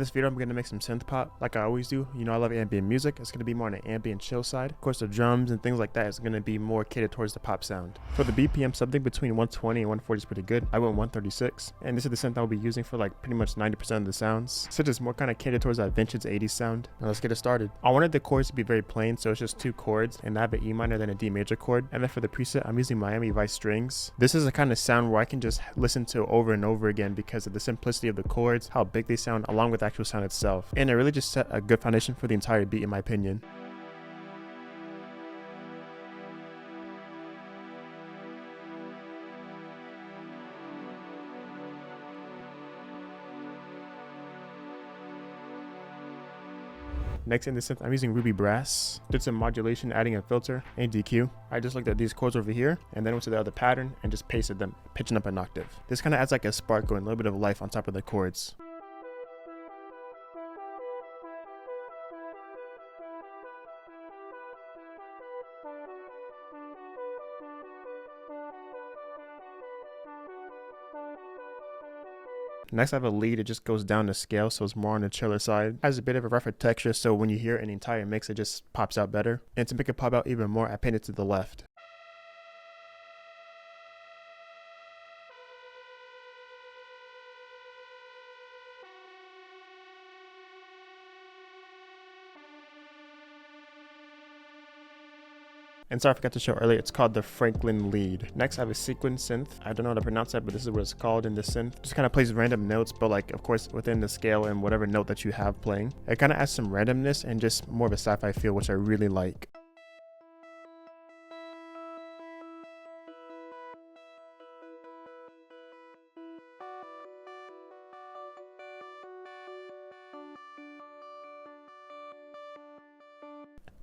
this video, I'm going to make some synth pop like I always do. You know, I love ambient music. It's going to be more on the ambient chill side. Of course, the drums and things like that is going to be more catered towards the pop sound. For the BPM, something between 120 and 140 is pretty good. I went 136. And this is the synth I'll be using for like pretty much 90% of the sounds. So it's more kind of catered towards that vintage 80s sound. Now let's get it started. I wanted the chords to be very plain, so it's just 2 chords, and I have an E minor then a D major chord. And then for the preset, I'm using Miami Vice strings. This is a kind of sound where I can just listen to over and over again because of the simplicity of the chords, how big they sound, along with the actual sound itself. And it really just set a good foundation for the entire beat in my opinion. Next in the synth, I'm using Ruby Brass. Did some modulation, adding a filter and DQ. I just looked at these chords over here and then went to the other pattern and just pasted them, pitching up an octave. This kind of adds like a sparkle and a little bit of life on top of the chords. Next I have a lead. It just goes down the scale, so it's more on the chiller side. Has a bit of a rougher texture, so when you hear it in the entire mix, it just pops out better. And to make it pop out even more, I paint it to the left. And sorry, I forgot to show earlier, it's called the Franklin lead. Next, I have a sequence synth. I don't know how to pronounce that, but this is what it's called in the synth. Just kind of plays random notes, but like, of course, within the scale and whatever note that you have playing. It kind of adds some randomness and just more of a sci-fi feel, which I really like.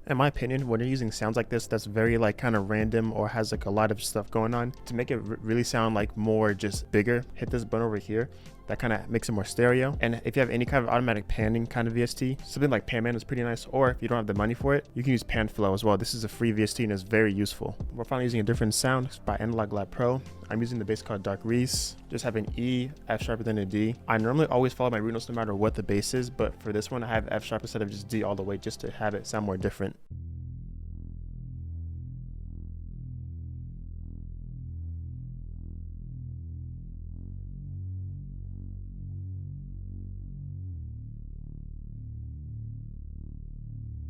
In my opinion, when you're using sounds like this that's very like kind of random or has like a lot of stuff going on, to make it really sound like more just bigger, hit this button over here. That kind of makes it more stereo. And if you have any kind of automatic panning kind of VST, something like Pan Man is pretty nice. Or if you don't have the money for it, you can use Pan Flow as well. This is a free VST and it's very useful. We're finally using a different sound by Analog Lab Pro. I'm using the bass called Dark Reese. Just have an E, F sharper than a D. I normally always follow my root notes no matter what the bass is, but for this one I have F sharp instead of just D all the way, just to have it sound more different.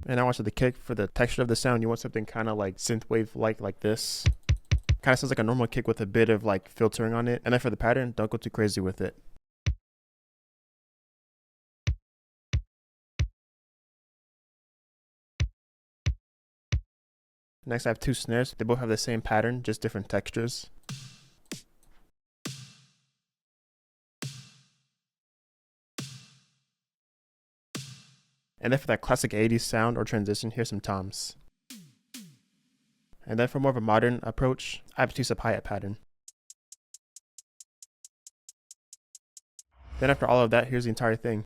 And I watched the kick. For the texture of the sound, you want something kind of like synthwave like this. Kind of sounds like a normal kick with a bit of like filtering on it. And then for the pattern, don't go too crazy with it. Next I have 2 snares. They both have the same pattern, just different textures. And then for that classic 80s sound or transition, here's some toms. And then for more of a modern approach, I have a 2-step hi-hat pattern. Then after all of that, here's the entire thing.